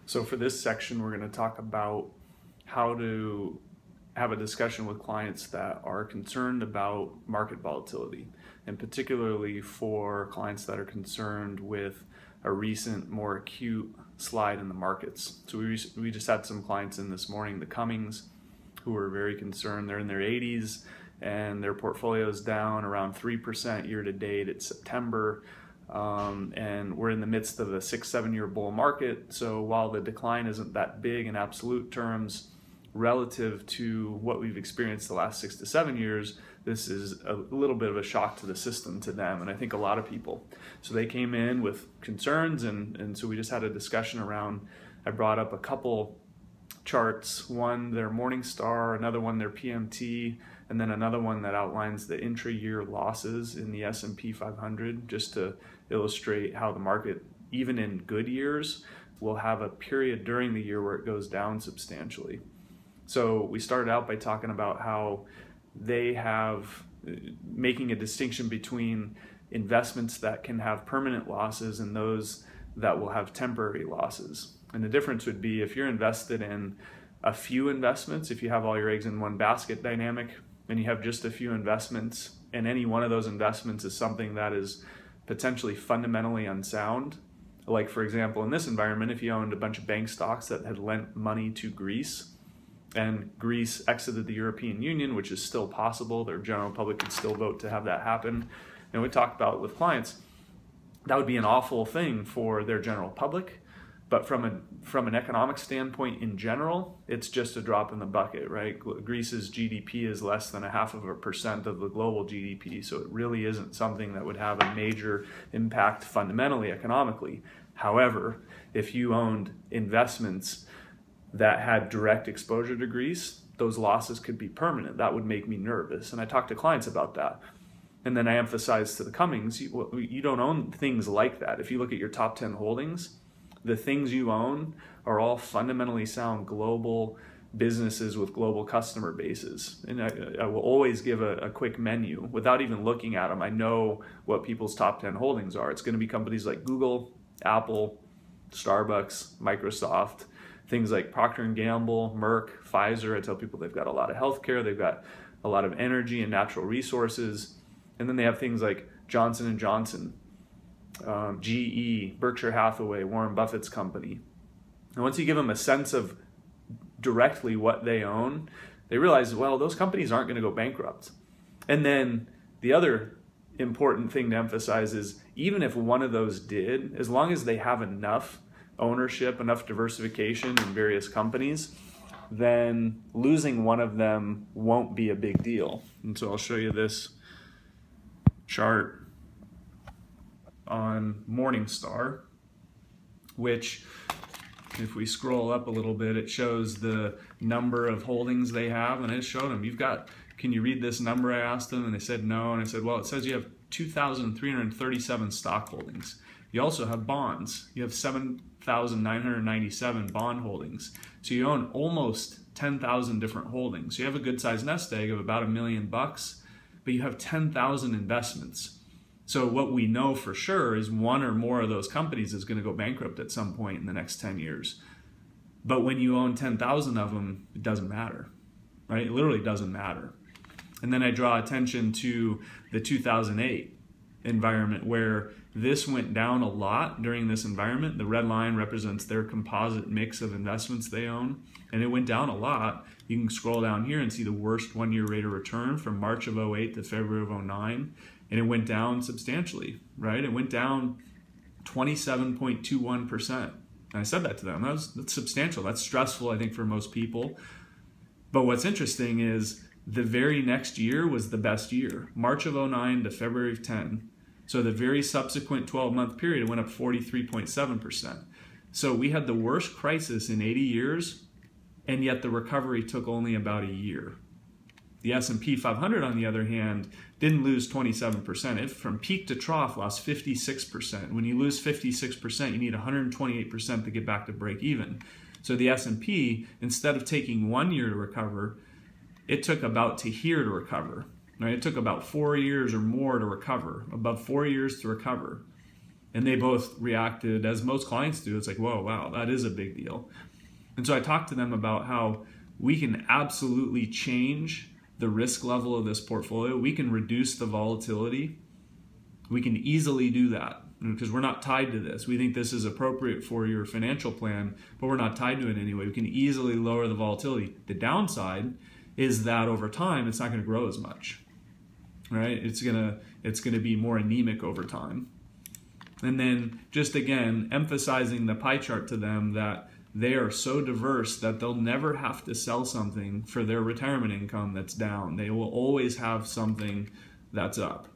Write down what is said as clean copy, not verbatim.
So for this section, we're going to talk about how to have a discussion with clients that are concerned about market volatility, and particularly for clients that are concerned with a recent, more acute slide in the markets. So we just had some clients in this morning, the Cummings, who were very concerned. They're in their 80s and their portfolio is down around 3% year to date. It's September. And we're in the midst of a 6-7 year bull market. So while the decline isn't that big in absolute terms relative to what we've experienced the last 6 to 7 years, this is a little bit of a shock to the system, to them, and I think a lot of people. So they came in with concerns, and so we just had a discussion around, I brought up a couple charts, one their Morningstar, another one their PMT, and then another one that outlines the intra-year losses in the S&P 500, just to illustrate how the market, even in good years, will have a period during the year where it goes down substantially. So we started out by talking about how they have, making a distinction between investments that can have permanent losses and those that will have temporary losses. And the difference would be if you're invested in a few investments, if you have all your eggs in one basket dynamic, and you have just a few investments, and any one of those investments is something that is potentially fundamentally unsound. Like, for example, in this environment, if you owned a bunch of bank stocks that had lent money to Greece, and Greece exited the European Union, which is still possible, their general public could still vote to have that happen. And we talked about with clients, that would be an awful thing for their general public. But from an economic standpoint in general, it's just a drop in the bucket, right? Greece's GDP is less than 0.5% of the global GDP, so it really isn't something that would have a major impact fundamentally economically. However, if you owned investments that had direct exposure to Greece, those losses could be permanent. That would make me nervous, and I talk to clients about that. And then I emphasize to the Cummings, you don't own things like that. If you look at your top 10 holdings, the things you own are all fundamentally sound global businesses with global customer bases. And I will always give a quick menu without even looking at them. I know what people's top 10 holdings are. It's going to be companies like Google, Apple, Starbucks, Microsoft, things like Procter & Gamble, Merck, Pfizer. I tell people they've got a lot of healthcare, they've got a lot of energy and natural resources. And then they have things like Johnson & Johnson, GE, Berkshire Hathaway, Warren Buffett's company. And once you give them a sense of directly what they own, they realize, well, those companies aren't going to go bankrupt. And then the other important thing to emphasize is even if one of those did, as long as they have enough ownership, enough diversification in various companies, then losing one of them won't be a big deal. And so I'll show you this chart on Morningstar, which, if we scroll up a little bit, it shows the number of holdings they have, and I just showed them, can you read this number? I asked them, and they said no, and I said, well, it says you have 2,337 stock holdings. You also have bonds. You have 7,997 bond holdings. So you own almost 10,000 different holdings. So you have a good sized nest egg of about $1 million, but you have 10,000 investments. So what we know for sure is one or more of those companies is going to go bankrupt at some point in the next 10 years. But when you own 10,000 of them, it doesn't matter, right? It literally doesn't matter. And then I draw attention to the 2008 environment where this went down a lot during this environment. The red line represents their composite mix of investments they own, and it went down a lot. You can scroll down here and see the worst one-year rate of return from March of 08 to February of 09. And it went down substantially, right? It went down 27.21%. And I said that to them. That's substantial. That's stressful, I think, for most people. But what's interesting is the very next year was the best year. March of 09 to February of 10. So the very subsequent 12-month period, it went up 43.7%. So we had the worst crisis in 80 years, and yet the recovery took only about a year. The S&P 500, on the other hand, didn't lose 27%. It, from peak to trough, lost 56%. When you lose 56%, you need 128% to get back to break even. So the S&P, instead of taking 1 year to recover, it took about to here to recover. Right? It took about 4 years or more to recover, above 4 years to recover. And they both reacted as most clients do. It's like, whoa, wow, that is a big deal. And so I talked to them about how we can absolutely change the risk level of this portfolio. We can reduce the volatility. We can easily do that because we're not tied to this. We think this is appropriate for your financial plan, but we're not tied to it in any way. We can easily lower the volatility. The downside is that over time, it's not going to grow as much, right? It's gonna be more anemic over time. And then just again, emphasizing the pie chart to them that they are so diverse that they'll never have to sell something for their retirement income that's down. They will always have something that's up.